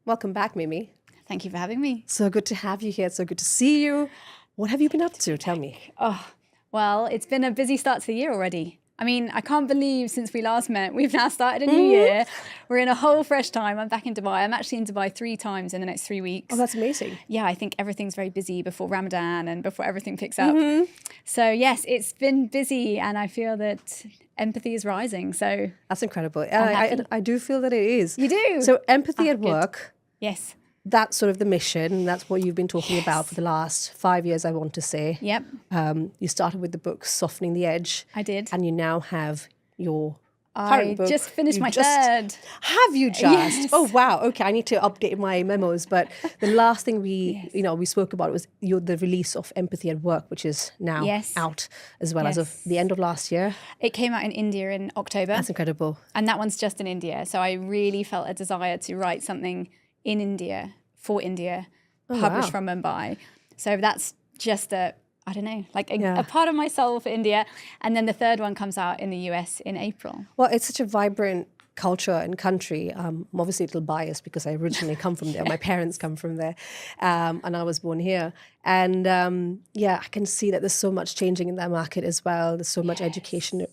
Welcome back, Mimi. Thank you for having me. So good to have you here. So good to see you. What have you been up to? Tell me. Oh, well, it's been a busy start to the year already. I mean, I can't believe since we last met, we've now started a new year. We're in a whole fresh time. I'm back in Dubai. I'm actually in Dubai 3 times in the next 3 weeks. Oh, that's amazing. Yeah, I think everything's very busy before Ramadan and before everything picks up. So yes, it's been busy and I feel that empathy is rising. So that's incredible. I do feel that it is. You do? So empathy at work. Yes. That's sort of the mission. That's what you've been talking about for the last 5 years, I want to say. Yep. You started with the book Softening the Edge. I did. And you now have your current book. I just finished my third. Have you just? Yes. Oh, wow. Okay, I need to update my memos. But the last thing we spoke about was the release of Empathy at Work, which is now out as well as of the end of last year. It came out in India in October. That's incredible. And that one's just in India. So I really felt a desire to write something in India, for India, published from Mumbai. So that's just a part of my soul for India. And then the third one comes out in the US in April. Well, it's such a vibrant culture and country. I'm obviously a little biased because I originally come from there. My parents come from there and I was born here. And I can see that there's so much changing in that market as well. There's so much education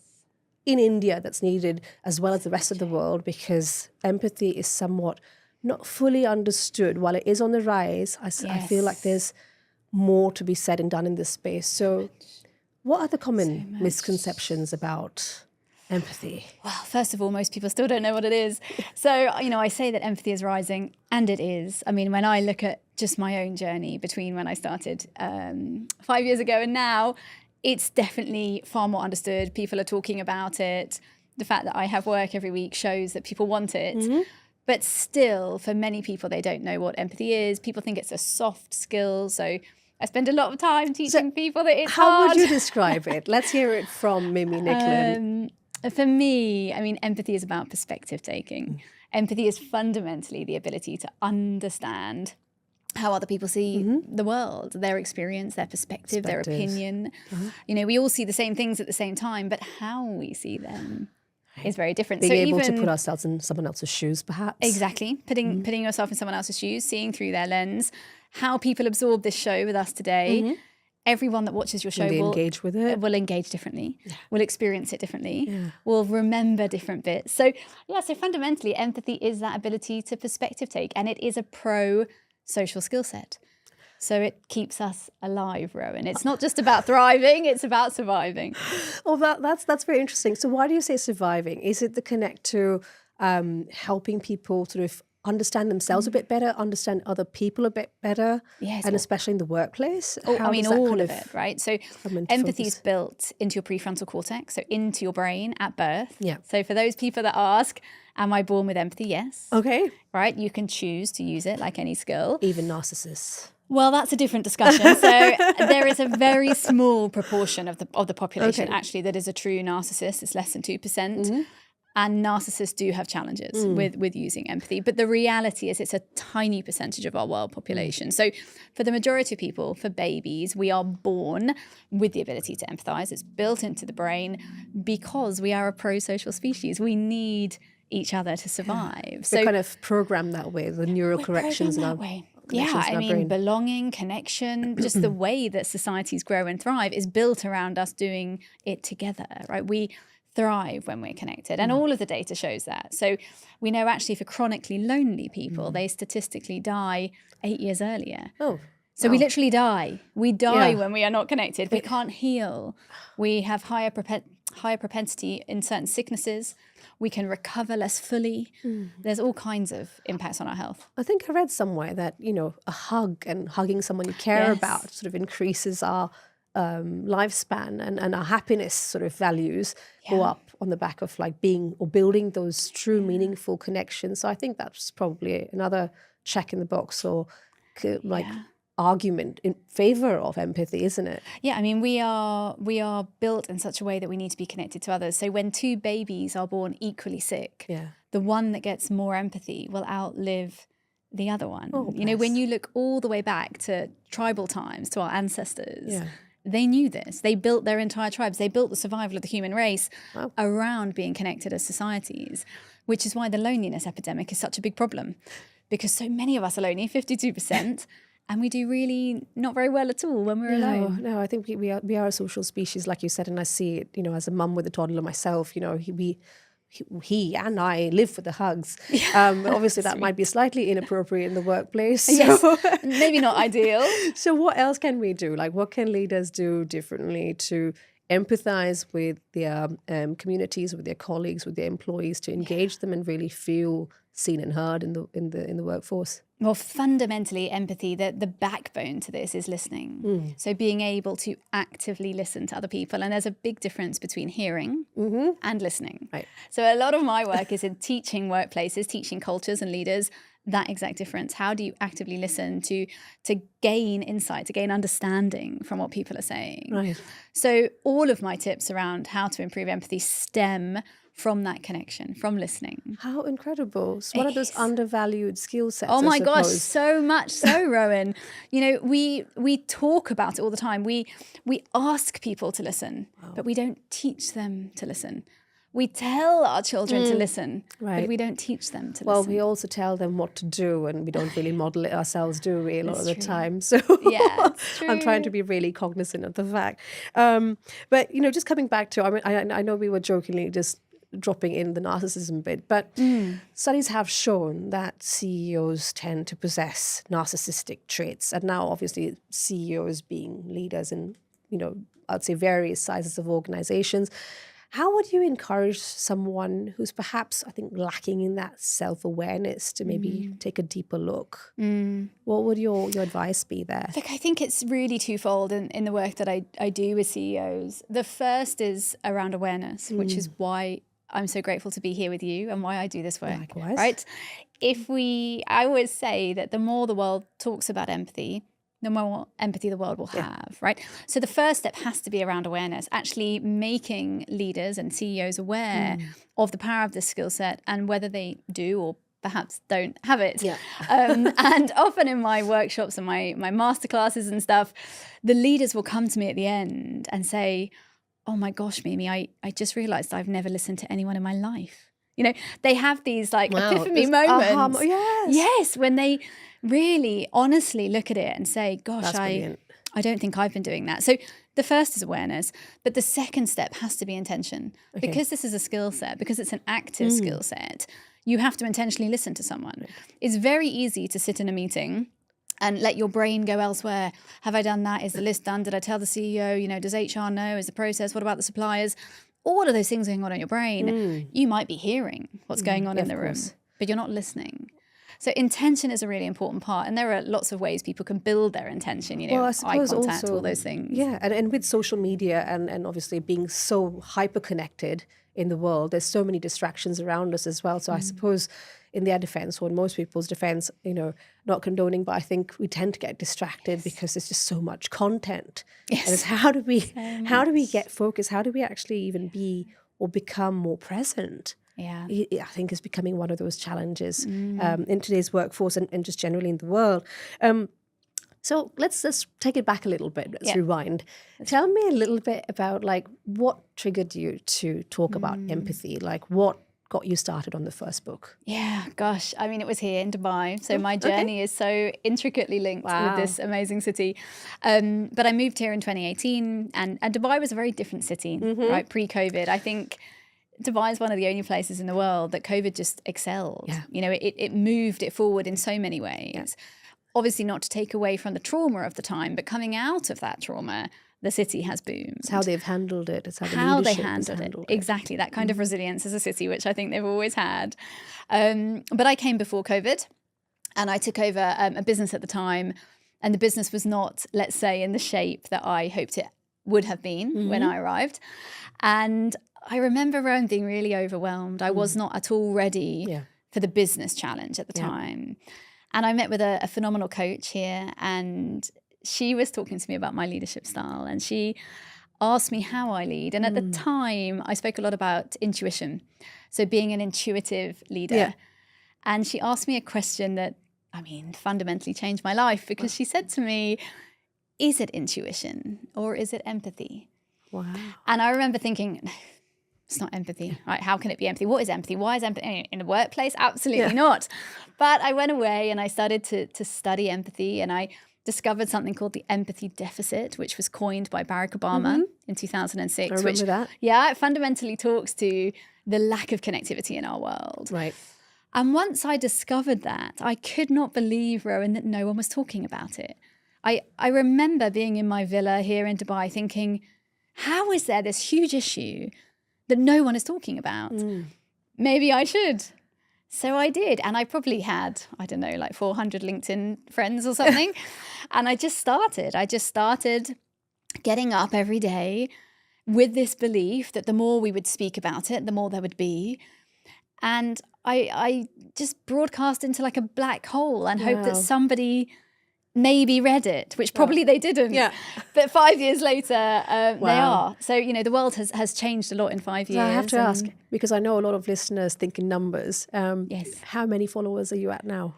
in India that's needed as well as the rest of the world, because empathy is somewhat not fully understood. While it is on the rise, I feel like there's more to be said and done in this space. So what are the common misconceptions about empathy? Well, first of all, most people still don't know what it is. So, I say that empathy is rising, and it is. I mean, when I look at just my own journey between when I started 5 years ago and now, it's definitely far more understood. People are talking about it. The fact that I have work every week shows that people want it. But still, for many people, they don't know what empathy is. People think it's a soft skill. So I spend a lot of time teaching people that it's hard. How would you describe it? Let's hear it from Mimi Nicklin. For me, I mean, empathy is about perspective taking. Empathy is fundamentally the ability to understand how other people see the world, their experience, their perspective, their opinion. We all see the same things at the same time, but how we see them is very different. Being able to put ourselves in someone else's shoes, perhaps. Exactly. Putting yourself in someone else's shoes, seeing through their lens, how people absorb this show with us today. Everyone that watches your show will engage with it. Will engage differently, will experience it differently, will remember different bits. So fundamentally, empathy is that ability to perspective take, and it is a pro-social skill set. So it keeps us alive, Rowen. It's not just about thriving, it's about surviving. Well, that's very interesting. So why do you say surviving? Is it the connect to helping people sort of understand themselves a bit better, understand other people a bit better, and especially in the workplace? All of it, right? So empathy is built into your prefrontal cortex, so into your brain at birth. Yeah. So for those people that ask, am I born with empathy? Yes. Okay. Right? You can choose to use it like any skill. Even narcissists. Well, that's a different discussion. So there is a very small proportion of the population actually that is a true narcissist. It's less than 2%. And narcissists do have challenges with using empathy. But the reality is it's a tiny percentage of our world population. So for the majority of people, for babies, we are born with the ability to empathize. It's built into the brain because we are a pro-social species. We need each other to survive. So kind of programmed that way, the neural corrections in our way. Belonging, connection, just the way that societies grow and thrive is built around us doing it together, right? We thrive when we're connected, and all of the data shows that. So we know actually for chronically lonely people, they statistically die 8 years earlier. So we literally die. We die when we are not connected. We can't heal. We have higher propensity in certain sicknesses. We can recover less fully. There's all kinds of impacts on our health. I think I read somewhere that, a hug and hugging someone you care about sort of increases our lifespan and our happiness sort of values go up on the back of like being or building those true meaningful connections. So I think that's probably another check in the box or argument in favor of empathy, isn't it? Yeah, I mean, we are built in such a way that we need to be connected to others. So when 2 babies are born equally sick, the one that gets more empathy will outlive the other one. When you look all the way back to tribal times, to our ancestors, they knew this. They built their entire tribes. They built the survival of the human race around being connected as societies, which is why the loneliness epidemic is such a big problem. because so many of us are lonely, 52%, and we do really not very well at all when we're alone. No, I think we are a social species, like you said, and I see it, as a mum with a toddler myself, he and I live for the hugs. Obviously, that might be slightly inappropriate in the workplace. So. Yes, maybe not ideal. So what else can we do? Like, what can leaders do differently to empathize with their communities, with their colleagues, with their employees, to engage them and really feel seen and heard in the workforce? Well, fundamentally, empathy, the backbone to this is listening. So being able to actively listen to other people. And there's a big difference between hearing and listening. Right. So a lot of my work is in teaching workplaces, teaching cultures and leaders that exact difference. How do you actively listen to gain insight, to gain understanding from what people are saying? Right. So all of my tips around how to improve empathy stem from that connection, from listening. How incredible. So what are those undervalued skill sets? Oh my gosh, suppose? so much so, Rowen. We talk about it all the time. We ask people to listen, but we don't teach them to listen. We tell our children to listen, but we don't teach them to listen. Well, we also tell them what to do, and we don't really model it ourselves, do we, a lot of the time? So yeah, it's true. I'm trying to be really cognizant of the fact. But, just coming back to, I know we were jokingly just dropping in the narcissism bit, but studies have shown that CEOs tend to possess narcissistic traits. And now, obviously, CEOs being leaders in, I'd say various sizes of organizations. How would you encourage someone who's perhaps, I think, lacking in that self-awareness to maybe take a deeper look? What would your advice be there? Look, I think it's really twofold in the work that I do with CEOs. The first is around awareness, which is why I'm so grateful to be here with you and why I do this work. Likewise. Right? I always say that the more the world talks about empathy, the more empathy the world will have, right? So the first step has to be around awareness, actually making leaders and CEOs aware of the power of this skill set and whether they do or perhaps don't have it. Yeah. And often in my workshops and my masterclasses and stuff, the leaders will come to me at the end and say, oh my gosh, Mimi, I just realized I've never listened to anyone in my life. They have these epiphany moments. Yes, when they really honestly look at it and say, gosh, I don't think I've been doing that. So the first is awareness, but the second step has to be intention. Okay. Because this is a skill set, because it's an active skill set, you have to intentionally listen to someone. Right. It's very easy to sit in a meeting and let your brain go elsewhere. Have I done that? Is the list done? Did I tell the CEO? Does HR know? Is the process? What about the suppliers? All of those things going on in your brain. You might be hearing what's going on in the room, but you're not listening. So intention is a really important part. And there are lots of ways people can build their intention, I suppose eye contact, also, all those things. Yeah, and with social media and obviously being so hyper-connected in the world, there's so many distractions around us as well. So I suppose in their defense, or in most people's defense, not condoning, but I think we tend to get distracted because there's just so much content. Yes. And it's how do we get focused? How do we actually even be or become more present? Yeah, I think is becoming one of those challenges in today's workforce and just generally in the world. So let's just take it back a little bit. Let's rewind. Tell me a little bit about what triggered you to talk about empathy. What got you started on the first book? Yeah, gosh. I mean, it was here in Dubai. So my journey is so intricately linked with this amazing city. But I moved here in 2018 and Dubai was a very different city, right? Pre-COVID. I think Dubai is one of the only places in the world that COVID just excelled. Yeah. It moved it forward in so many ways. Yeah. Obviously not to take away from the trauma of the time, but coming out of that trauma, the city has boomed. It's how they've handled it. It's how they handled it. Exactly, that kind of resilience as a city, which I think they've always had. But I came before COVID and I took over a business at the time, and the business was not, let's say, in the shape that I hoped it would have been when I arrived. And I remember Rowan being really overwhelmed. I was not at all ready for the business challenge at the time. And I met with a phenomenal coach here, and she was talking to me about my leadership style, and she asked me how I lead. And at the time, I spoke a lot about intuition, so being an intuitive leader. Yeah. And she asked me a question that, fundamentally changed my life, because she said to me, is it intuition or is it empathy? Wow. And I remember thinking, It's not empathy, right? How can it be empathy? What is empathy? Why is empathy in the workplace? Absolutely not. But I went away and I started to study empathy, and I discovered something called the empathy deficit, which was coined by Barack Obama in 2006. I remember that. Yeah, it fundamentally talks to the lack of connectivity in our world. Right. And once I discovered that, I could not believe, Rowan, that no one was talking about it. I remember being in my villa here in Dubai thinking, how is there this huge issue that no one is talking about? Maybe I should. So I did. And I probably had, I don't know, like 400 LinkedIn friends or something. And I just started getting up every day with this belief that the more we would speak about it, the more there would be. And I just broadcast into like a black hole and hoped that somebody maybe read it, which probably they didn't. Yeah. But 5 years later, they are. So, the world has changed a lot in 5 years. So I have to ask, because I know a lot of listeners think in numbers. Yes. How many followers are you at now?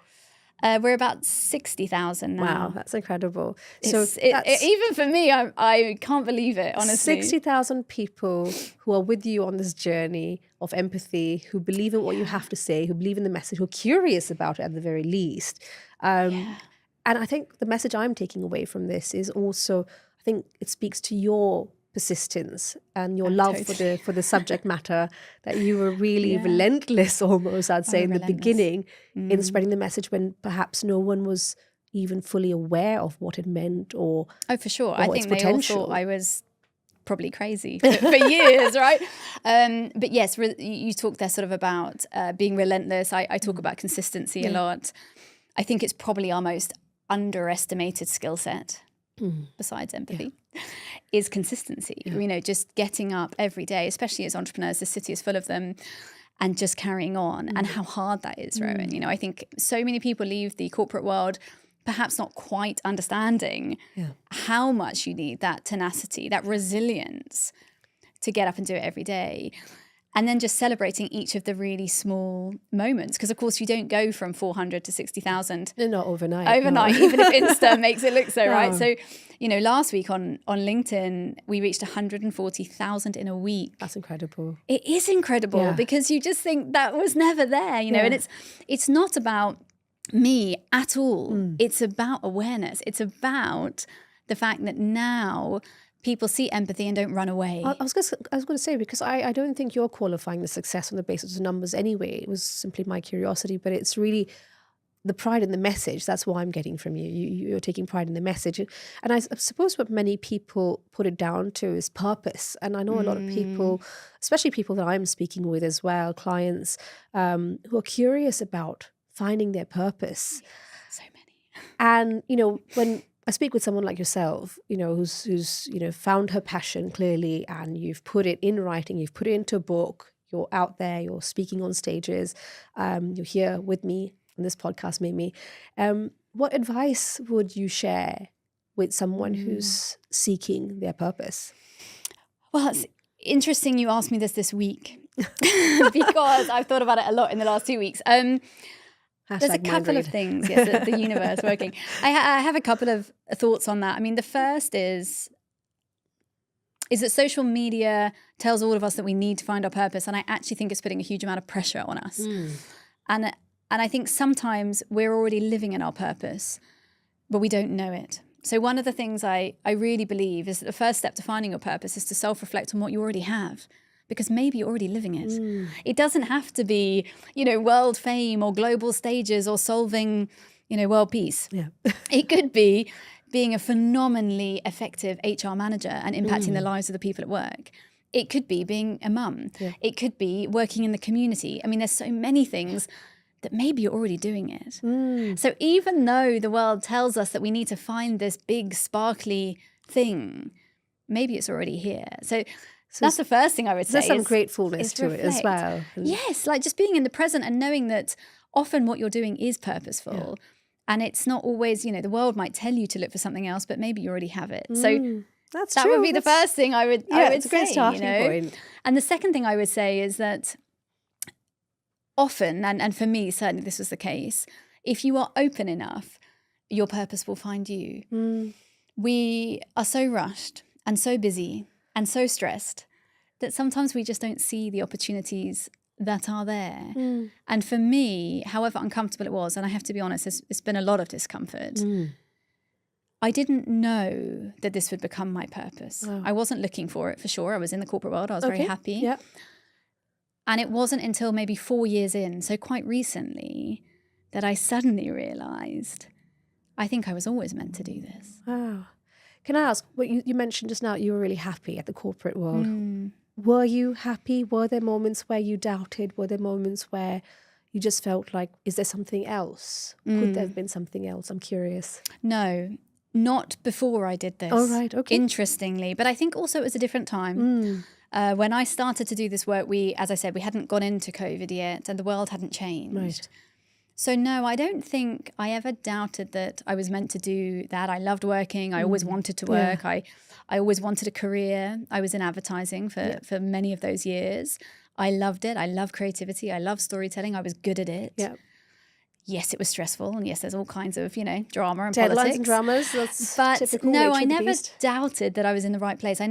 We're about 60,000 now. Wow, that's incredible. Even for me, I can't believe it, honestly. 60,000 people who are with you on this journey of empathy, who believe in what you have to say, who believe in the message, who are curious about it at the very least. And I think the message I'm taking away from this is also, I think it speaks to your persistence and your love for the subject matter, that you were really relentless almost, I'd say, in the beginning in spreading the message when perhaps no one was even fully aware of what it meant or for sure. Or I think its they all thought I was probably crazy for years, right? But yes, you talk there sort of about being relentless. I talk about consistency a lot. I think it's probably our most underestimated skill set besides empathy is consistency. Just getting up every day, especially as entrepreneurs, the city is full of them, and just carrying on, and how hard that is, Rowan. I think so many people leave the corporate world perhaps not quite understanding how much you need that tenacity, that resilience to get up and do it every day. And then just celebrating each of the really small moments. Because, of course, you don't go from 400 to 60,000. Not overnight. Even if Insta makes it look so, right? So, last week on LinkedIn, we reached 140,000 in a week. That's incredible. It is incredible because you just think that was never there, and it's not about me at all. It's about awareness. It's about the fact that now people see empathy and don't run away. I was going to say, because I don't think you're qualifying the success on the basis of numbers anyway. It was simply my curiosity, but it's really the pride in the message. That's what I'm getting from you. You're taking pride in the message. And I suppose what many people put it down to is purpose. And I know a lot of people, especially people that I'm speaking with as well, clients who are curious about finding their purpose. So many. And, when I speak with someone like yourself, who's found her passion clearly, and you've put it in writing, you've put it into a book, you're out there, you're speaking on stages, you're here with me on this podcast, Mimi. What advice would you share with someone who's seeking their purpose? Well, it's interesting you asked me this week because I've thought about it a lot in the last 2 weeks. There's a couple of things, the universe working. I have a couple of thoughts on that. I mean, the first is that social media tells all of us that we need to find our purpose, and I actually think it's putting a huge amount of pressure on us. And I think sometimes we're already living in our purpose, but we don't know it. So one of the things I really believe is that the first step to finding your purpose is to self-reflect on what you already have. Because maybe you're already living it. It doesn't have to be, world fame or global stages or solving, world peace. Yeah. It could be being a phenomenally effective HR manager and impacting the lives of the people at work. It could be being a mum. Yeah. It could be working in the community. I mean, there's so many things that maybe you're already doing it. So even though the world tells us that we need to find this big, sparkly thing, maybe it's already here. So that's the first thing I would say. There's some gratefulness to it as well. Yes, like just being in the present and knowing that often what you're doing is purposeful. And it's not always, the world might tell you to look for something else, but maybe you already have it. So that would be the first thing I would say. It's a great starting point. And the second thing I would say is that often, and for me, certainly this was the case, if you are open enough, your purpose will find you. We are so rushed and so busy and so stressed that sometimes we just don't see the opportunities that are there. And for me, however uncomfortable it was, and I have to be honest, it's been a lot of discomfort. I didn't know that this would become my purpose. Wow. I wasn't looking for it, for sure. I was in the corporate world. I was very happy. Yeah. And it wasn't until maybe 4 years in, so quite recently, that I suddenly realised, I think I was always meant to do this. Wow. Can I ask, what you mentioned just now, you were really happy at the corporate world. Were you happy? Were there moments where you doubted? Were there moments where you just felt like, is there something else? Could there have been something else? I'm curious. No, not before I did this. Oh, right. Okay. Interestingly. But I think also it was a different time. When I started to do this work, as I said, we hadn't gone into COVID yet and the world hadn't changed. Right. So no, I don't think I ever doubted that I was meant to do that. I loved working. I always wanted to work. I always wanted a career. I was in advertising for many of those years. I loved it. I love creativity. I love storytelling. I was good at it. Yeah. Yes, it was stressful. And yes, there's all kinds of, drama and Deadlines politics. and dramas. That's But typical no, nature I of the never beast. doubted that I was in the right place. I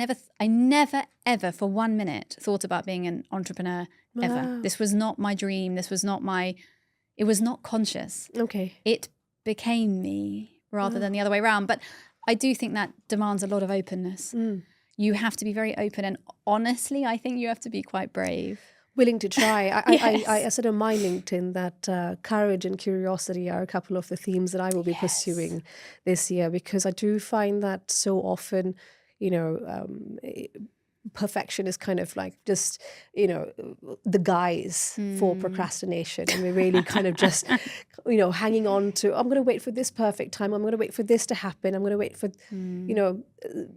never, ever for 1 minute thought about being an entrepreneur ever. Wow. This was not my dream. It was not conscious. Okay. It became me rather than the other way around. But I do think that demands a lot of openness. You have to be very open. And honestly, I think you have to be quite brave. Willing to try. Yes. I said on my LinkedIn that courage and curiosity are a couple of the themes that I will be pursuing this year, because I do find that so often, perfection is kind of like just, the guise for procrastination. And we're really kind of just, hanging on to, I'm going to wait for this perfect time. I'm going to wait for this to happen. I'm going to wait for,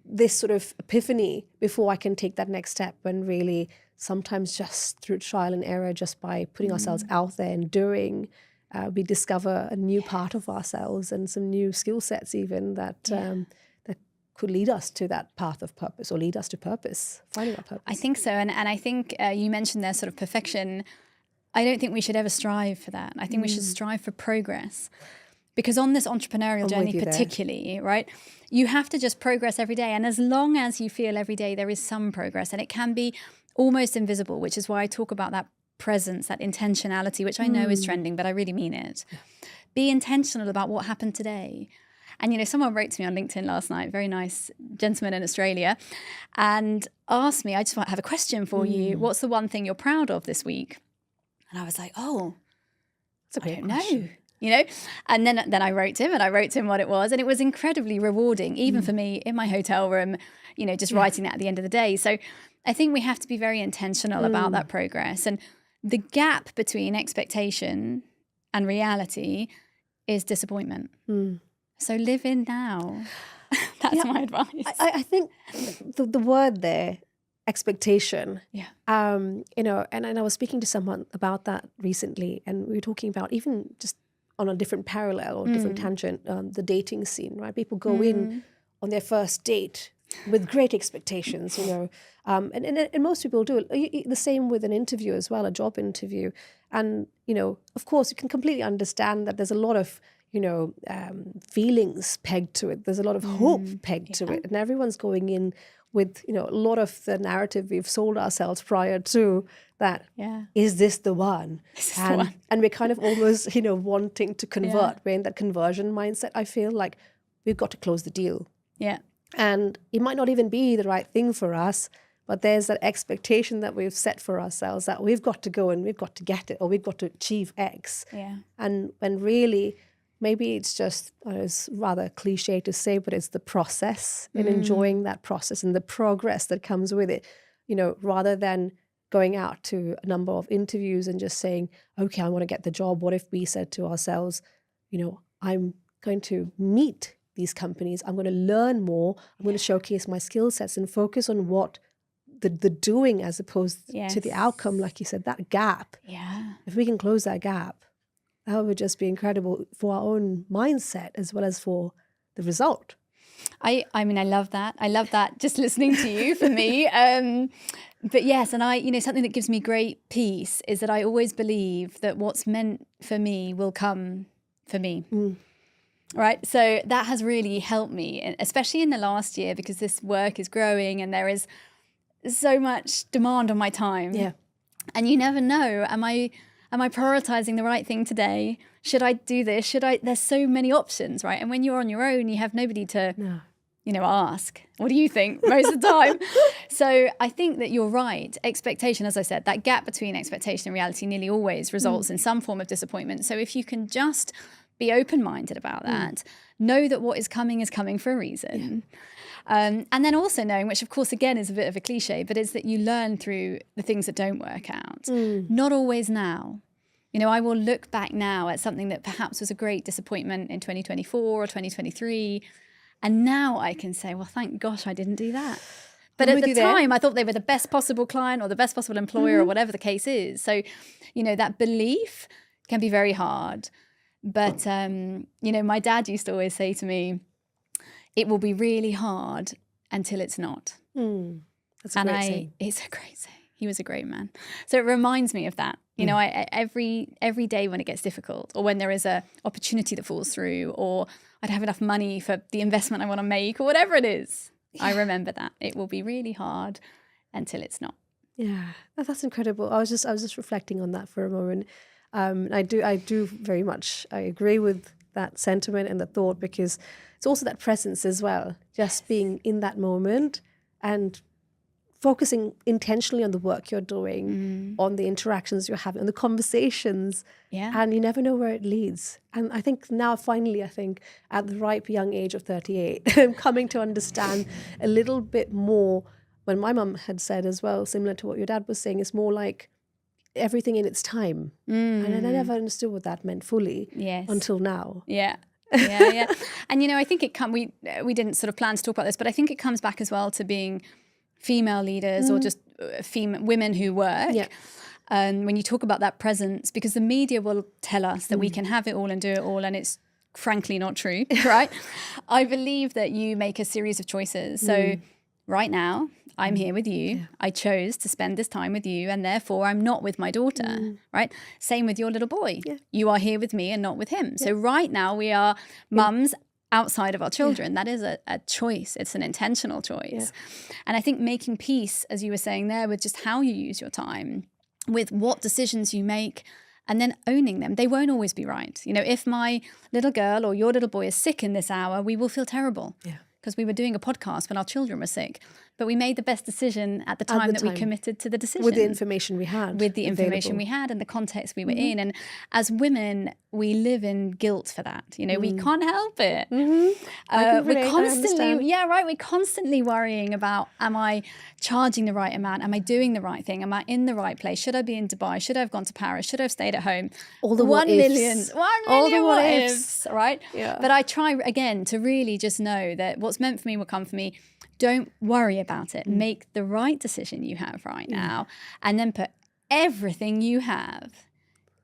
this sort of epiphany before I can take that next step. And really, sometimes just through trial and error, just by putting ourselves out there and doing, we discover a new part of ourselves and some new skill sets even that could lead us to that path of purpose, or lead us to purpose, finding our purpose. I think so. And I think you mentioned there sort of perfection. I don't think we should ever strive for that. I think we should strive for progress. Because on this entrepreneurial journey particularly, right, you have to just progress every day. And as long as you feel every day there is some progress, and it can be almost invisible, which is why I talk about that presence, that intentionality, which I know is trending, but I really mean it. Be intentional about what happened today. And, someone wrote to me on LinkedIn last night, very nice gentleman in Australia, and asked me, I just have a question for you. What's the one thing you're proud of this week? And I was like, That's a I great don't question. know. And then I wrote him what it was. And it was incredibly rewarding, even for me in my hotel room, just writing that at the end of the day. So I think we have to be very intentional about that progress. And the gap between expectation and reality is disappointment. So live in now. That's my advice. I think the word there, expectation. Yeah. And I was speaking to someone about that recently, and we were talking about, even just on a different parallel or different tangent, the dating scene, right? People go in on their first date with great expectations, and most people do the same with an interview as well, a job interview. And, of course, you can completely understand that there's a lot of, feelings pegged to it. There's a lot of hope pegged to it. And everyone's going in with, a lot of the narrative we've sold ourselves prior to that. Yeah. Is this the one? And we're kind of almost, wanting to convert. We're in that conversion mindset. I feel like we've got to close the deal. Yeah. And it might not even be the right thing for us, but there's that expectation that we've set for ourselves that we've got to go and we've got to get it, or we've got to achieve X. Yeah. And when really, maybe it's just, it's rather cliche to say, but it's the process and enjoying that process and the progress that comes with it, rather than going out to a number of interviews and just saying, okay, I want to get the job. What if we said to ourselves, I'm going to meet these companies, I'm going to learn more, I'm going to showcase my skill sets and focus on what the doing as opposed to the outcome, like you said, that gap. Yeah. If we can close that gap, that would just be incredible for our own mindset as well as for the result. I mean, I love that. I love that just listening to you for me. But yes, and something that gives me great peace is that I always believe that what's meant for me will come for me. Right. So that has really helped me, especially in the last year, because this work is growing and there is so much demand on my time. Yeah. And you never know, am I prioritizing the right thing today? Should I do this? There's so many options, right? And when you're on your own, you have nobody to, ask, what do you think most of the time? So I think that you're right. Expectation, as I said, that gap between expectation and reality nearly always results in some form of disappointment. So if you can just be open-minded about that, know that what is coming for a reason. And then also knowing, which of course, again, is a bit of a cliche, but it's that you learn through the things that don't work out. Not always now. I will look back now at something that perhaps was a great disappointment in 2024 or 2023. And now I can say, well, thank gosh I didn't do that. But at the time, I thought they were the best possible client or the best possible employer or whatever the case is. So, that belief can be very hard. But, my dad used to always say to me, it will be really hard until it's not. That's a great saying. It's a great saying. He was a great man. So it reminds me of that. Every day when it gets difficult, or when there is a opportunity that falls through, or I don't have enough money for the investment I want to make, or whatever it is, I remember that it will be really hard until it's not. Yeah, that's incredible. I was just reflecting on that for a moment. I do very much, I agree with that sentiment and the thought, because it's also that presence as well, just being in that moment and focusing intentionally on the work you're doing, on the interactions you're having, on the conversations, and you never know where it leads. And I think now, finally, at the ripe young age of 38, I'm coming to understand a little bit more. When my mum had said as well, similar to what your dad was saying, it's more like everything in its time. And I never understood what that meant fully until now. Yeah. And I think we didn't sort of plan to talk about this, but I think it comes back as well to being female leaders or just women who work. And when you talk about that presence, because the media will tell us that we can have it all and do it all, and it's frankly not true, right? I believe that you make a series of choices. So right now, I'm here with you. I chose to spend this time with you, and therefore I'm not with my daughter, right? Same with your little boy. You are here with me and not with him. So right now we are mums outside of our children. That is a choice. It's an intentional choice. And I think making peace, as you were saying there, with just how you use your time, with what decisions you make, and then owning them. They won't always be right. If my little girl or your little boy is sick in this hour, we will feel terrible. Because we were doing a podcast when our children were sick. But we made the best decision at the time that we committed to the decision. With the information we had. With the information we had and the context we were in. And as women, we live in guilt for that. We can't help it. We're constantly, we're constantly worrying about, am I charging the right amount? Am I doing the right thing? Am I in the right place? Should I be in Dubai? Should I have gone to Paris? Should I have stayed at home? All the One what million ifs. what ifs, right? But I try, again, to really just know that what's meant for me will come for me. Don't worry about it. Make the right decision you have right now, and then put everything you have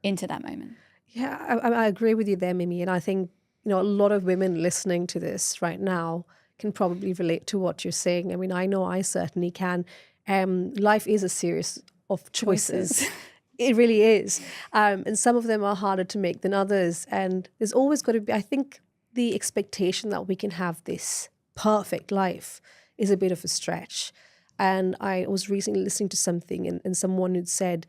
into that moment. Yeah, I agree with you there, Mimi. And I think, a lot of women listening to this right now can probably relate to what you're saying. I mean, I know I certainly can. Life is a series of choices. It really is. And some of them are harder to make than others. And there's always got to be, I think, the expectation that we can have this perfect life is a bit of a stretch. And I was recently listening to something and someone who'd said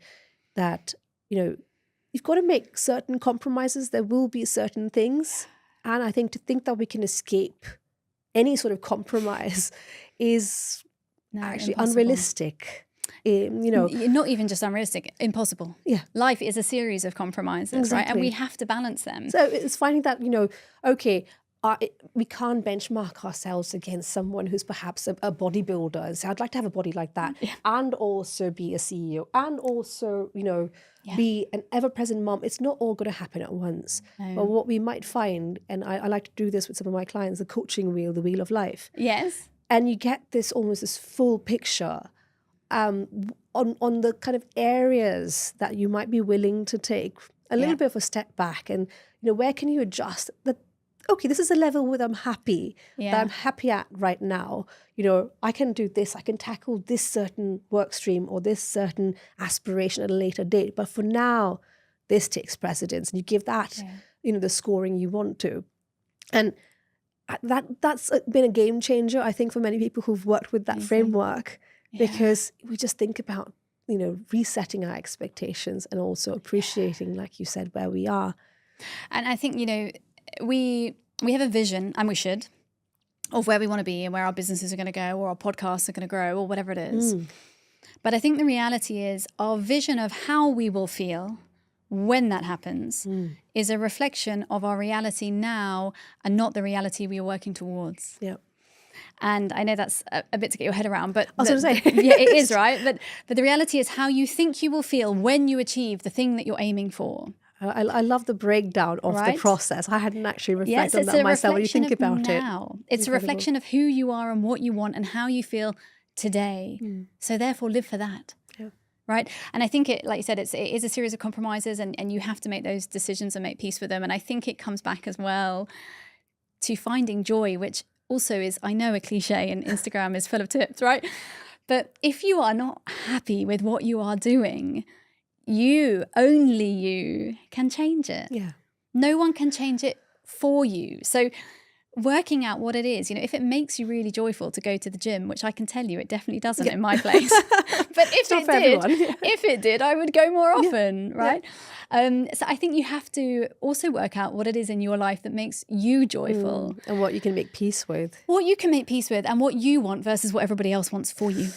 that, you've got to make certain compromises. There will be certain things. And I think to think that we can escape any sort of compromise is actually impossible. Unrealistic. Not even just unrealistic, impossible. Life is a series of compromises, right? And we have to balance them. So it's finding that, we can't benchmark ourselves against someone who's perhaps a bodybuilder and say, I'd like to have a body like that, and also be a CEO, and also, be an ever-present mom. It's not all going to happen at once. No. But what we might find, and I like to do this with some of my clients, the coaching wheel, the wheel of life. Yes. And you get almost this full picture on the kind of areas that you might be willing to take a little bit of a step back, and where can you adjust that. Okay, this is a level where I'm happy, that I'm happy at right now. I can do this, I can tackle this certain work stream or this certain aspiration at a later date. But for now, this takes precedence. And you give that, the scoring you want to. And that's been a game changer, I think, for many people who've worked with that framework. because we just think about, resetting our expectations and also appreciating, like you said, where we are. And I think, we have a vision, and we should, of where we want to be and where our businesses are going to go, or our podcasts are going to grow, or whatever it is. But I think the reality is our vision of how we will feel when that happens is a reflection of our reality now and not the reality we are working towards. Yeah. And I know that's a bit to get your head around, but I was going to say. yeah, it is, right? But the reality is how you think you will feel when you achieve the thing that you're aiming for. I love the breakdown of the process. I hadn't actually reflected on that myself when you think about now. It's a reflection of who you are and what you want and how you feel today. So therefore live for that. Yeah. Right? And I think like you said, it is a series of compromises, and you have to make those decisions and make peace with them. And I think it comes back as well to finding joy, which also is, I know, a cliche, and Instagram is full of tips, right? But if you are not happy with what you are doing, only you can change it. Yeah. No one can change it for you. So working out what it is, if it makes you really joyful to go to the gym, which I can tell you it definitely doesn't in my place. But if it did, I would go more often, right? So I think you have to also work out what it is in your life that makes you joyful. And what you can make peace with. What you can make peace with, and what you want versus what everybody else wants for you.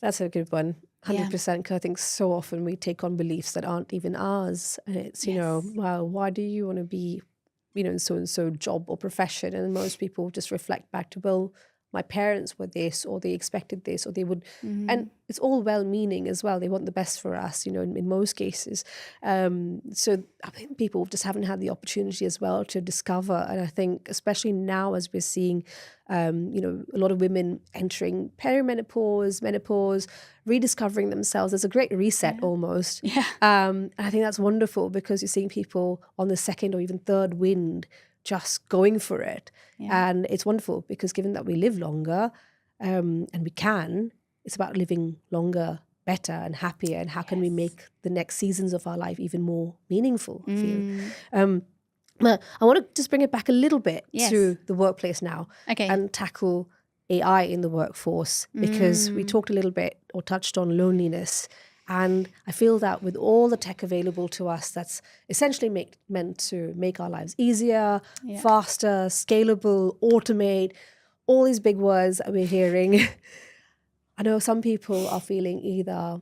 That's a good one. 100%, because I think so often we take on beliefs that aren't even ours. And it's, well, why do you want to be, in so-and-so job or profession? And most people just reflect back to, well, my parents were this, or they expected this, or they would, and it's all well-meaning as well. They want the best for us, in most cases. So I think people just haven't had the opportunity as well to discover. And I think especially now, as we're seeing, a lot of women entering perimenopause, menopause, rediscovering themselves. There's a great reset almost. Yeah. And I think that's wonderful, because you're seeing people on the second or even third wind just going for it. Yeah. And it's wonderful, because given that we live longer, and we can, it's about living longer, better and happier, and how can we make the next seasons of our life even more meaningful, I feel. But I want to just bring it back a little bit to the workplace now, and tackle AI in the workforce, because we talked a little bit or touched on loneliness. And I feel that with all the tech available to us, that's essentially meant to make our lives easier, faster, scalable, automate, all these big words that we're hearing. I know some people are feeling either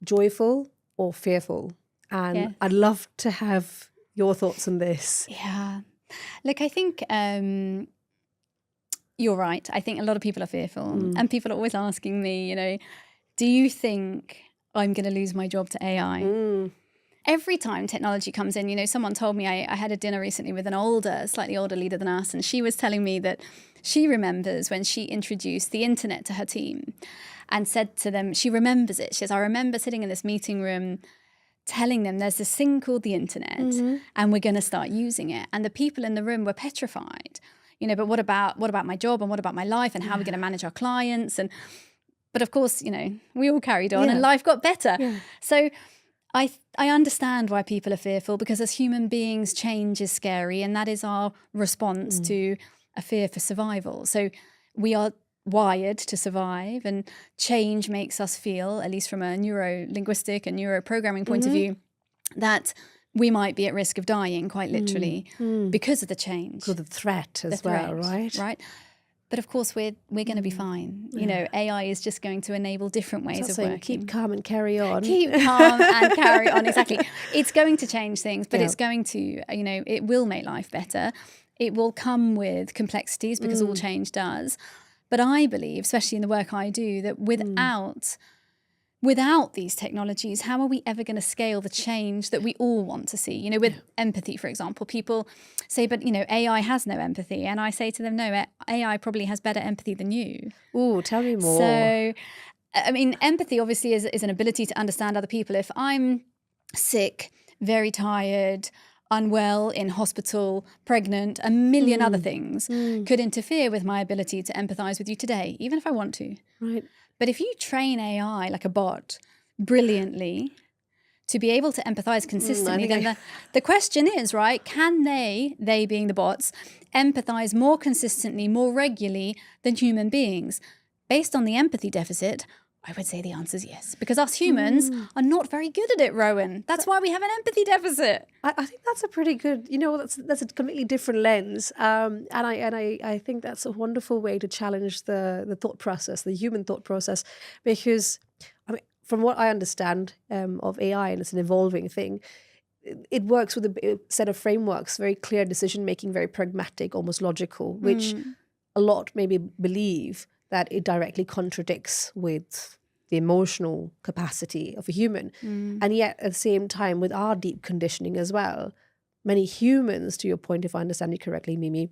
joyful or fearful. And I'd love to have your thoughts on this. Yeah. Look, I think you're right. I think a lot of people are fearful. And people are always asking me, do you think I'm going to lose my job to AI? Every time technology comes in, someone told me, I had a dinner recently with an slightly older leader than us, and she was telling me that she remembers when she introduced the internet to her team and said to them, she remembers it. She says, I remember sitting in this meeting room telling them there's this thing called the internet and we're going to start using it. And the people in the room were petrified, but what about my job, and what about my life, and how are we going to manage our clients? But of course, we all carried on and life got better. Yeah. So I understand why people are fearful, because as human beings, change is scary, and that is our response to a fear for survival. So we are wired to survive, and change makes us feel, at least from a neuro-linguistic and neuro-programming point of view, that we might be at risk of dying, quite literally, because of the change. Because of the threat as well, right? Right. But of course, we're going to be fine. AI is just going to enable different ways of working. Keep calm and carry on. Keep calm and carry on, exactly. It's going to change things, but it's going to, it will make life better. It will come with complexities, because all change does. But I believe, especially in the work I do, that without these technologies, how are we ever going to scale the change that we all want to see? With empathy, for example, people say, but, AI has no empathy. And I say to them, no, AI probably has better empathy than you. Ooh, tell me more. So, I mean, empathy obviously is an ability to understand other people. If I'm sick, very tired, unwell, in hospital, pregnant, a million other things could interfere with my ability to empathize with you today, even if I want to. Right. But if you train AI like a bot brilliantly to be able to empathize consistently, then the question is, right, can they being the bots, empathize more consistently, more regularly than human beings? Based on the empathy deficit, I would say the answer is yes, because us humans are not very good at it, Rowen. That's why we have an empathy deficit. I think that's a pretty good, that's a completely different lens. And I think that's a wonderful way to challenge the thought process, the human thought process, because I mean, from what I understand of AI, and it's an evolving thing, it works with a set of frameworks, very clear decision making, very pragmatic, almost logical, which a lot maybe believe that it directly contradicts with the emotional capacity of a human. And yet at the same time, with our deep conditioning as well, many humans, to your point, if I understand you correctly, Mimi,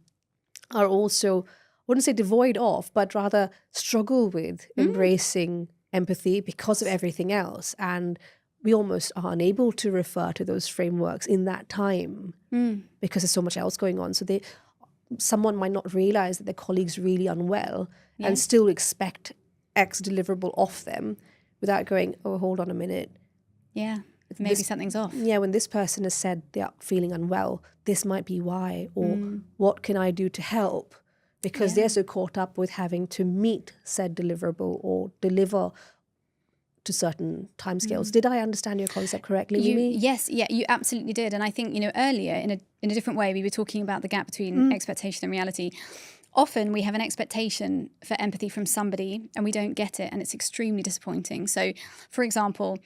are also, I wouldn't say devoid of, but rather struggle with embracing empathy because of everything else. And we almost are unable to refer to those frameworks in that time because there's so much else going on. So someone might not realize that their colleague's really unwell and still expect X deliverable off them without going, oh, hold on a minute. Yeah, maybe something's off. Yeah, when this person has said they're feeling unwell, this might be why, or what can I do to help? Because they're so caught up with having to meet said deliverable or deliver to certain timescales. Did I understand your concept correctly, Mimi? Yes, you absolutely did. And I think, earlier in a different way, we were talking about the gap between expectation and reality. Often we have an expectation for empathy from somebody and we don't get it, and it's extremely disappointing. So, for example,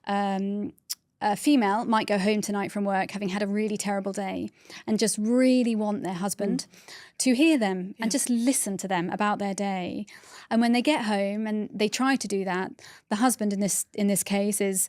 a female might go home tonight from work having had a really terrible day and just really want their husband to hear them and just listen to them about their day. And when they get home and they try to do that, the husband in this case is,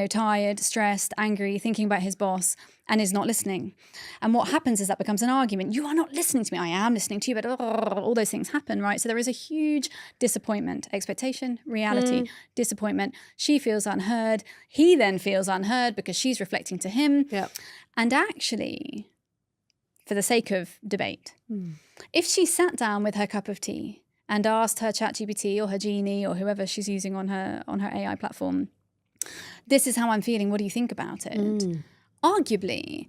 tired, stressed, angry, thinking about his boss, and is not listening. And what happens is that becomes an argument. You are not listening to me. I am listening to you, but all those things happen, right? So there is a huge disappointment, expectation, reality, disappointment. She feels unheard. He then feels unheard because she's reflecting to him. Yeah. And actually, for the sake of debate, if she sat down with her cup of tea and asked her ChatGPT or her Genie or whoever she's using on her AI platform, this is how I'm feeling, what do you think about it? Arguably,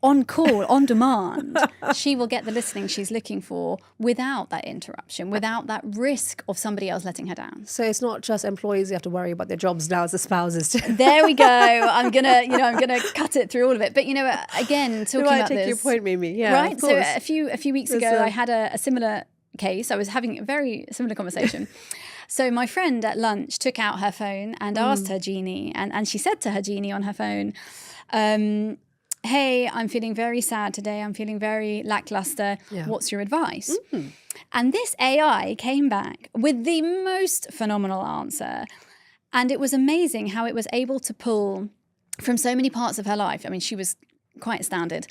on call, on demand, she will get the listening she's looking for without that interruption, without that risk of somebody else letting her down. So it's not just employees who have to worry about their jobs now, it's the spouses too. There we go. I'm gonna cut it through all of it. But again, talking about this. I take your point, Mimi. Yeah, right. So a few weeks ago, I had a similar case. I was having a very similar conversation. So my friend at lunch took out her phone and asked her Genie, and she said to her Genie on her phone, hey, I'm feeling very sad today. I'm feeling very lackluster. Yeah. What's your advice? And this AI came back with the most phenomenal answer. And it was amazing how it was able to pull from so many parts of her life. I mean, she was quite astounded,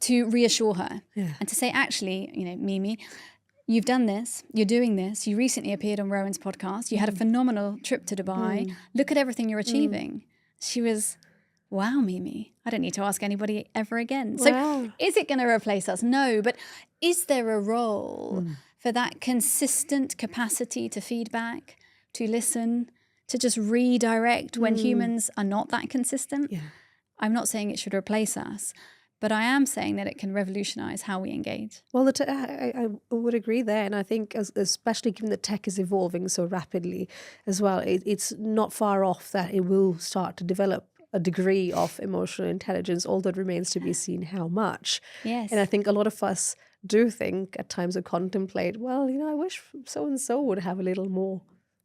to reassure her and to say, actually, Mimi, you've done this, you're doing this, you recently appeared on Rowen's podcast, you had a phenomenal trip to Dubai, look at everything you're achieving. She was, wow, Mimi, I don't need to ask anybody ever again. Wow. So is it going to replace us? No, but is there a role for that consistent capacity to feedback, to listen, to just redirect when humans are not that consistent? Yeah. I'm not saying it should replace us, but I am saying that it can revolutionize how we engage. Well, I would agree there. And I think especially given that tech is evolving so rapidly as well, it's not far off that it will start to develop a degree of emotional intelligence, although it remains to be seen how much. Yes. And I think a lot of us do think at times or contemplate, well, I wish so-and-so would have a little more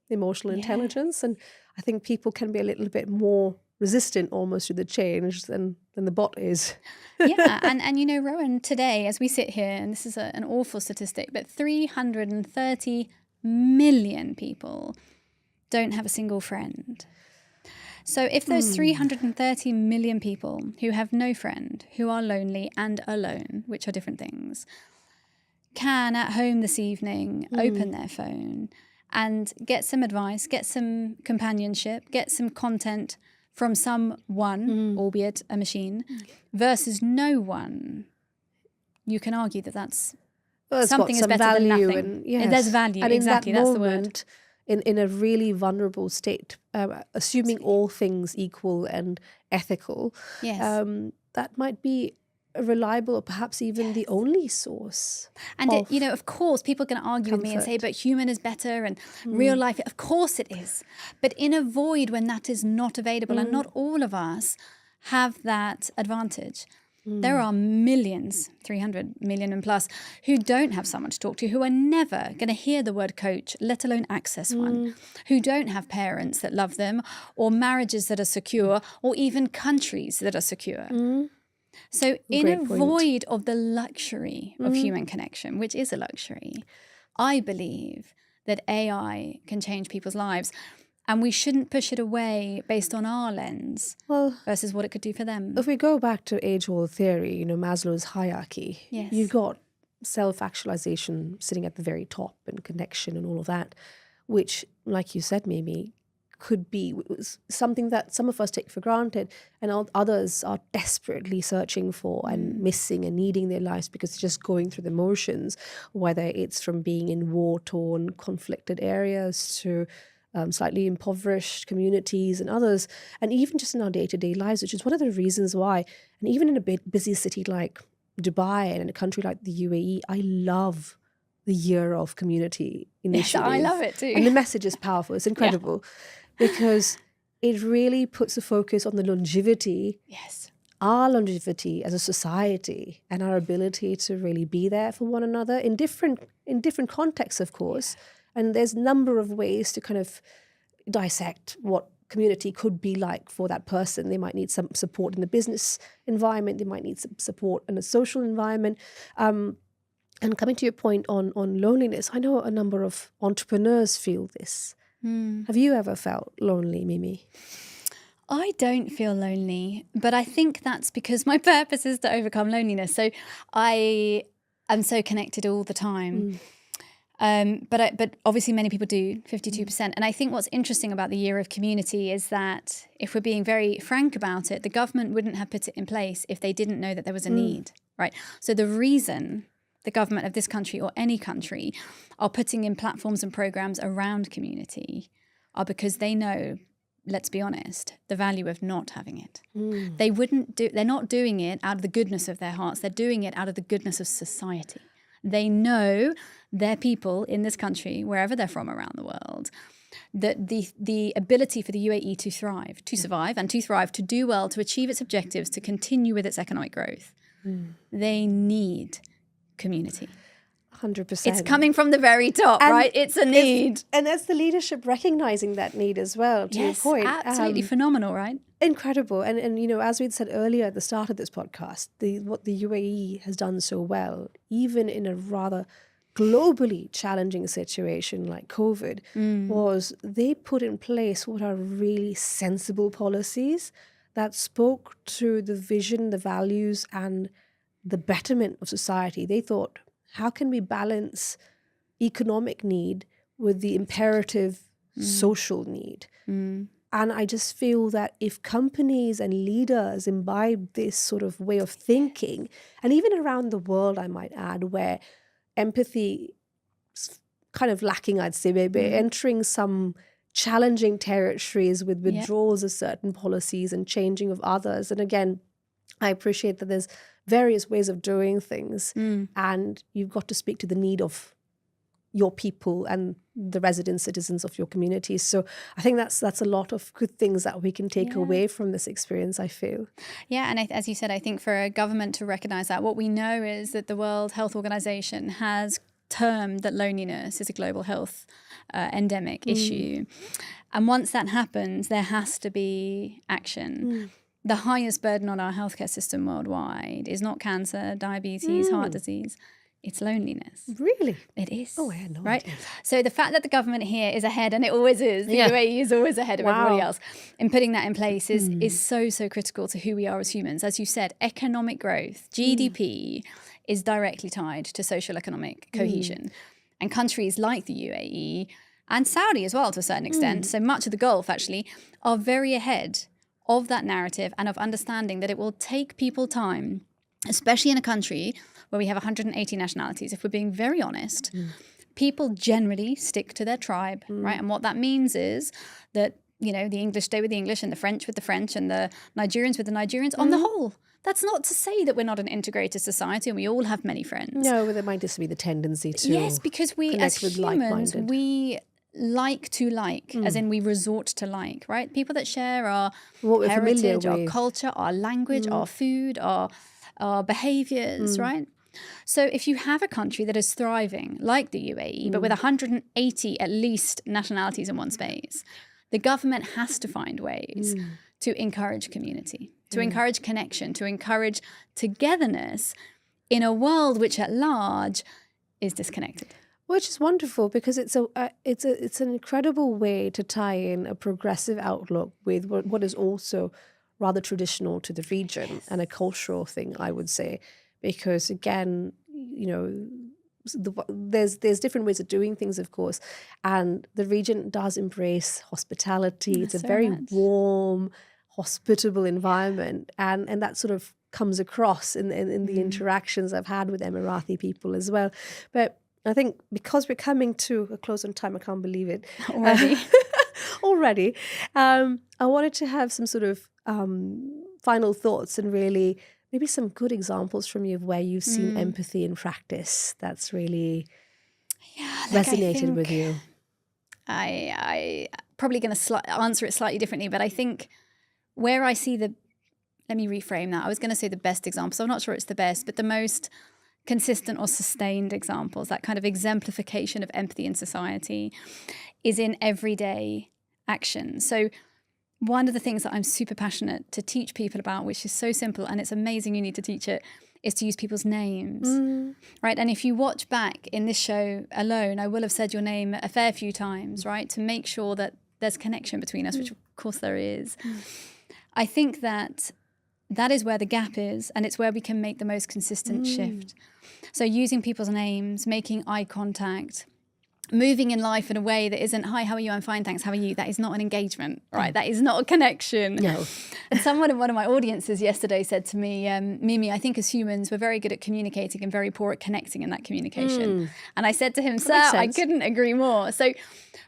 emotional intelligence. And I think people can be a little bit more resistant almost to the change than the bot is. Yeah, and Rowen, today as we sit here, and this is an awful statistic, but 330 million people don't have a single friend. So if those 330 million people who have no friend, who are lonely and alone, which are different things, can at home this evening open their phone and get some advice, get some companionship, get some content from someone, albeit a machine, versus no one, you can argue that that's something is better than nothing. And, there's value, and exactly, that's the word. In a really vulnerable state, assuming all things equal and ethical, that might be a reliable or perhaps even the only source. And of course, people can argue with me and say, but human is better and real life, of course it is. But in a void when that is not available, and not all of us have that advantage. There are millions, 300 million and plus, who don't have someone to talk to, who are never going to hear the word coach, let alone access one, who don't have parents that love them, or marriages that are secure, or even countries that are secure. So in a void of the luxury of human connection, which is a luxury, I believe that AI can change people's lives. And we shouldn't push it away based on our lens versus what it could do for them. If we go back to age-old theory, Maslow's hierarchy, you've got self-actualization sitting at the very top and connection and all of that, which, like you said, Mimi, could be something that some of us take for granted and others are desperately searching for and missing and needing in their lives because they're just going through the motions, whether it's from being in war-torn, conflicted areas to slightly impoverished communities and others, and even just in our day-to-day lives, which is one of the reasons why, and even in a busy city like Dubai and in a country like the UAE, I love the year of community initiative. Yes, I love it too. And the message is powerful. It's incredible because it really puts a focus on the longevity, our longevity as a society and our ability to really be there for one another in different contexts, of course. And there's a number of ways to kind of dissect what community could be like for that person. They might need some support in the business environment. They might need some support in a social environment. And coming to your point on loneliness, I know a number of entrepreneurs feel this. Have you ever felt lonely, Mimi? I don't feel lonely, but I think that's because my purpose is to overcome loneliness. So I am so connected all the time. But obviously many people do, 52%. And I think what's interesting about the year of community is that if we're being very frank about it, the government wouldn't have put it in place if they didn't know that there was a need, right? So the reason the government of this country or any country are putting in platforms and programs around community are because they know, let's be honest, the value of not having it. They're not doing it out of the goodness of their hearts. They're doing it out of the goodness of society. They know their people in this country, wherever they're from around the world, that the ability for the UAE to thrive, to survive and to thrive, to do well, to achieve its objectives, to continue with its economic growth, they need community. 100%. It's coming from the very top, right? It's a need. And that's the leadership recognizing that need as well, to your point. Absolutely phenomenal, right? Incredible. And as we'd said earlier at the start of this podcast, what the UAE has done so well, even in a rather globally challenging situation like COVID, was they put in place what are really sensible policies that spoke to the vision, the values, and the betterment of society. They thought, how can we balance economic need with the imperative social need? And I just feel that if companies and leaders imbibe this sort of way of thinking, and even around the world, I might add, where empathy is kind of lacking, I'd say, we're entering some challenging territories with withdrawals of certain policies and changing of others. And again, I appreciate that there's various ways of doing things, and you've got to speak to the need of your people and the resident citizens of your communities. So I think that's a lot of good things that we can take away from this experience, I feel. Yeah, and as you said, I think for a government to recognise that, what we know is that the World Health Organization has termed that loneliness is a global health endemic issue. And once that happens, there has to be action. The highest burden on our healthcare system worldwide is not cancer, diabetes, heart disease. It's loneliness. Really? It is. Oh, I had no right? idea. So the fact that the government here is ahead, and it always is, the UAE is always ahead of everybody else, in putting that in place is so, so critical to who we are as humans. As you said, economic growth, GDP, is directly tied to social economic cohesion. And countries like the UAE and Saudi as well, to a certain extent, so much of the Gulf actually, are very ahead of that narrative and of understanding that it will take people time, especially in a country where we have 180 nationalities. If we're being very honest, people generally stick to their tribe, right? And what that means is that the English stay with the English and the French with the French and the Nigerians with the Nigerians. On the whole, that's not to say that we're not an integrated society and we all have many friends. No, but there might just be the tendency to Yes, because we as with humans, like-minded. we like to like, as in we resort to like, right? People that share our What we're familiar heritage, our with. culture, our language, our food, our behaviors, right? So if you have a country that is thriving, like the UAE, but with 180 at least nationalities in one space, the government has to find ways to encourage community, to encourage connection, to encourage togetherness in a world which at large is disconnected. Which is wonderful, because it's an incredible way to tie in a progressive outlook with what is also rather traditional to the region and a cultural thing, I would say. Because again, there's different ways of doing things, of course, and the region does embrace hospitality. It's a very warm, hospitable environment, and that sort of comes across in the interactions I've had with Emirati people as well. But I think because we're coming to a close on time, I can't believe it already. I wanted to have some sort of final thoughts and really maybe some good examples from you of where you've seen empathy in practice that's really resonated with you. I probably going to answer it slightly differently, but I think where I see let me reframe that. I was going to say the best example, so I'm not sure it's the best, but the most consistent or sustained examples, that kind of exemplification of empathy in society, is in everyday action. So one of the things that I'm super passionate to teach people about, which is so simple and it's amazing you need to teach it, is to use people's names, right? And if you watch back in this show alone, I will have said your name a fair few times, right? To make sure that there's connection between us, which of course there is. I think that is where the gap is, and it's where we can make the most consistent shift. So using people's names, making eye contact, moving in life in a way that isn't, hi, how are you? I'm fine, thanks. How are you? That is not an engagement, right? That is not a connection. No. And someone in one of my audiences yesterday said to me, Mimi, I think as humans, we're very good at communicating and very poor at connecting in that communication. And I said to him, sir, I couldn't agree more. So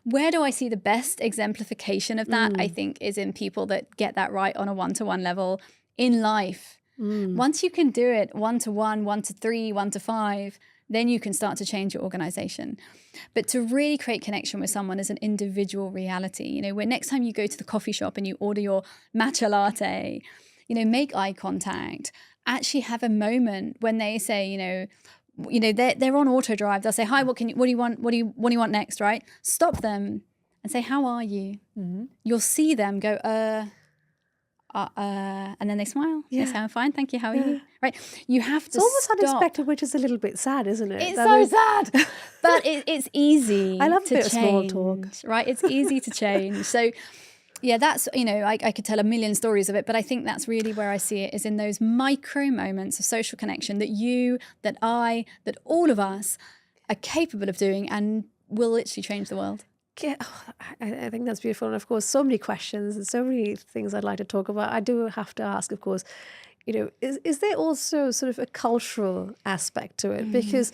where do I see the best exemplification of that? I think is in people that get that right on a one-to-one level in life. Once you can do it 1-to-1, 1-to-3, 1-to-5, then you can start to change your organization. But to really create connection with someone is an individual reality. Where next time you go to the coffee shop and you order your matcha latte, make eye contact, actually have a moment when they say, they're on auto drive. They'll say, hi, what do you want? What do you want next, right? Stop them and say, how are you? You'll see them go, and then they smile. They say, I'm fine, thank you, how are you? Right? You have to It's almost stop. unexpected, which is a little bit sad, isn't it? It's so sad. But it's easy I love to a bit of small change, talk. right? It's easy to change. So yeah, that's, I could tell a million stories of it, but I think that's really where I see it, is in those micro moments of social connection that you, that I, that all of us are capable of doing and will literally change the world. Yeah, I think that's beautiful. And of course, so many questions and so many things I'd like to talk about. I do have to ask, of course, is there also sort of a cultural aspect to it? Because,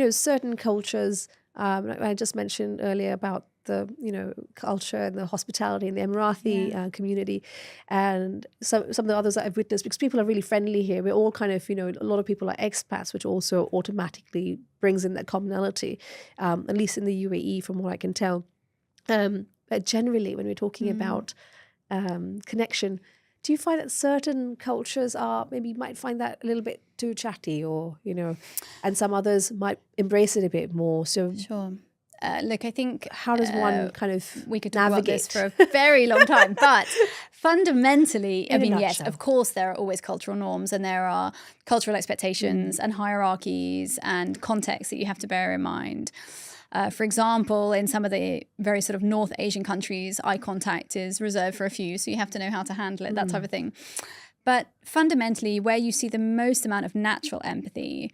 certain cultures, I just mentioned earlier about the, culture and the hospitality in the Emirati community, and some of the others that I've witnessed, because people are really friendly here. We're all kind of, a lot of people are expats, which also automatically brings in that commonality, at least in the UAE, from what I can tell. But generally, when we're talking about connection, do you find that certain cultures might find that a little bit too chatty, or, and some others might embrace it a bit more? So Sure. Look, I think how does one kind of we could talk about this navigate for a very long time, but fundamentally, In a yes, nutshell. of course, there are always cultural norms and there are cultural expectations and hierarchies and contexts that you have to bear in mind. For example, in some of the very sort of North Asian countries, eye contact is reserved for a few, so you have to know how to handle it, that type of thing. But fundamentally, where you see the most amount of natural empathy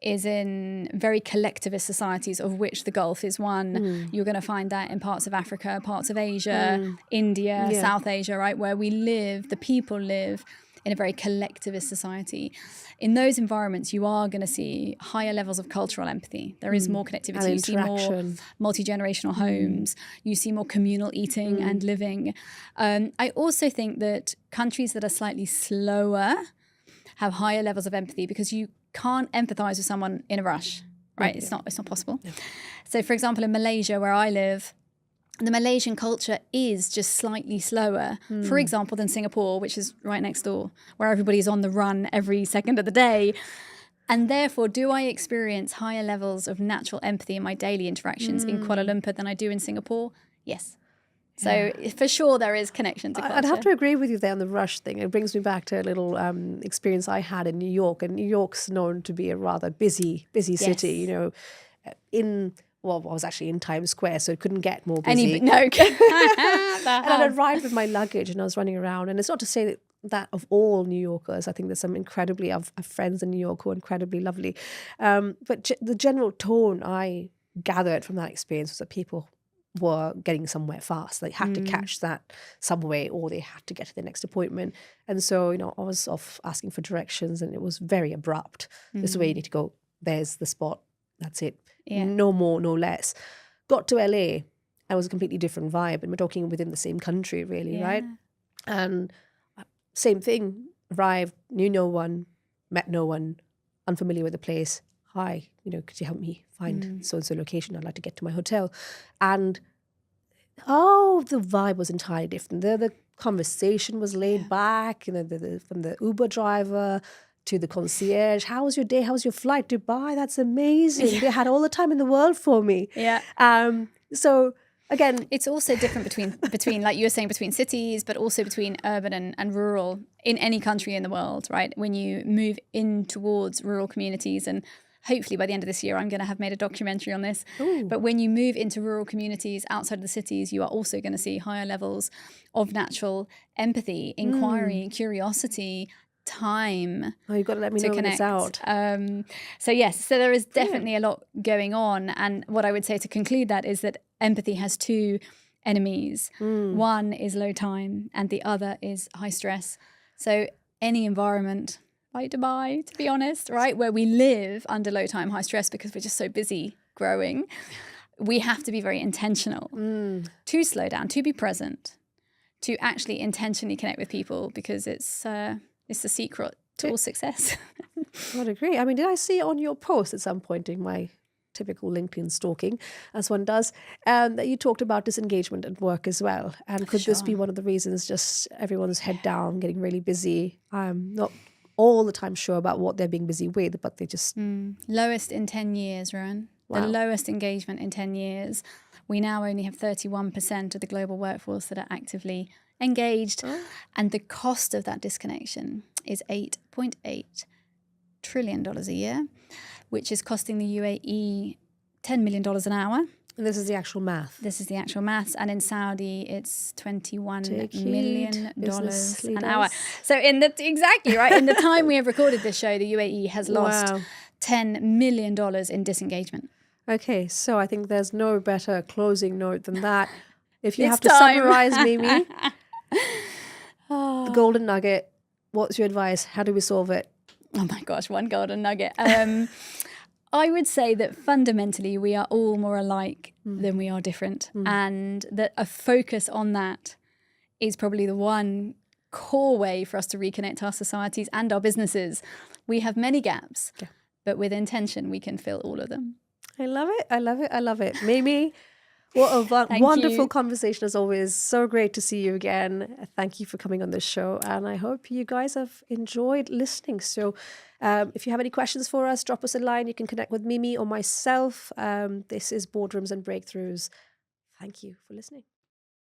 is in very collectivist societies, of which the Gulf is one. You're going to find that in parts of Africa, parts of Asia, India, South Asia, right, where we live, the people live in a very collectivist society. In those environments, you are going to see higher levels of cultural empathy. There is more connectivity. And you see more interaction. multi-generational homes. You see more communal eating and living. I also think that countries that are slightly slower have higher levels of empathy because you can't empathize with someone in a rush, right? It's not possible. Yeah. So, for example, in Malaysia, where I live, the Malaysian culture is just slightly slower, for example, than Singapore, which is right next door, where everybody is on the run every second of the day. And therefore, do I experience higher levels of natural empathy in my daily interactions in Kuala Lumpur than I do in Singapore? Yes. So for sure, there is connection to culture. I'd have to agree with you there on the rush thing. It brings me back to a little experience I had in New York. And New York's known to be a rather busy city, you know, I was actually in Times Square, so it couldn't get more busy. No. And I'd arrived with my luggage and I was running around. And it's not to say that of all New Yorkers. I think there's some incredibly, I've friends in New York who are incredibly lovely. But the general tone I gathered from that experience was that people were getting somewhere fast. They had to catch that subway or they had to get to the next appointment. And so, you know, I was off asking for directions and it was very abrupt. This is where you need to go. There's the spot. That's it. Yeah. No more, no less. Got to LA. It was a completely different vibe. And we're talking within the same country, really, right? And same thing. Arrived, knew no one, met no one, unfamiliar with the place. Hi, you know, could you help me find so-and-so location? I'd like to get to my hotel. And, the vibe was entirely different. The conversation was laid back, you know, from the Uber driver to the concierge. How was your day? How was your flight? Dubai? That's amazing. They had all the time in the world for me. Yeah. So, again, it's also different between like you were saying, between cities, but also between urban and rural in any country in the world, right? When you move in towards rural communities, and hopefully by the end of this year, I'm going to have made a documentary on this. Ooh. But when you move into rural communities outside of the cities, you are also going to see higher levels of natural empathy, inquiry, curiosity, time. Oh, you've got to let me know when it's out. So yes, so there is definitely a lot going on. And what I would say to conclude that is that empathy has two enemies. One is low time and the other is high stress. So any environment like Dubai, to be honest, right, where we live under low time, high stress because we're just so busy growing, we have to be very intentional to slow down, to be present, to actually intentionally connect with people because it's the secret to all success. I would agree. I mean, did I see on your post at some point in my typical LinkedIn stalking, as one does, that you talked about disengagement at work as well? And could this be one of the reasons just everyone's head down, getting really busy? Not all the time sure about what they're being busy with, but they just... Lowest in 10 years, Rowen. Wow. The lowest engagement in 10 years. We now only have 31% of the global workforce that are actively engaged. And the cost of that disconnection is $8.8 trillion a year, which is costing the UAE $10 million an hour. And this is the actual math. This is the actual maths. And in Saudi, it's $21 million an hour. So exactly, right? In the time we have recorded this show, the UAE has lost $10 million in disengagement. Okay, so I think there's no better closing note than that. If you have to summarize, Mimi, the golden nugget, what's your advice? How do we solve it? Oh my gosh, one golden nugget. I would say that fundamentally we are all more alike than we are different. And that a focus on that is probably the one core way for us to reconnect to our societies and our businesses. We have many gaps, but with intention, we can fill all of them. I love it. I love it. I love it. Mimi, what a wonderful conversation as always. So great to see you again. Thank you for coming on this show. And I hope you guys have enjoyed listening. So if you have any questions for us, drop us a line. You can connect with Mimi or myself. This is Boardrooms and Breakthroughs. Thank you for listening.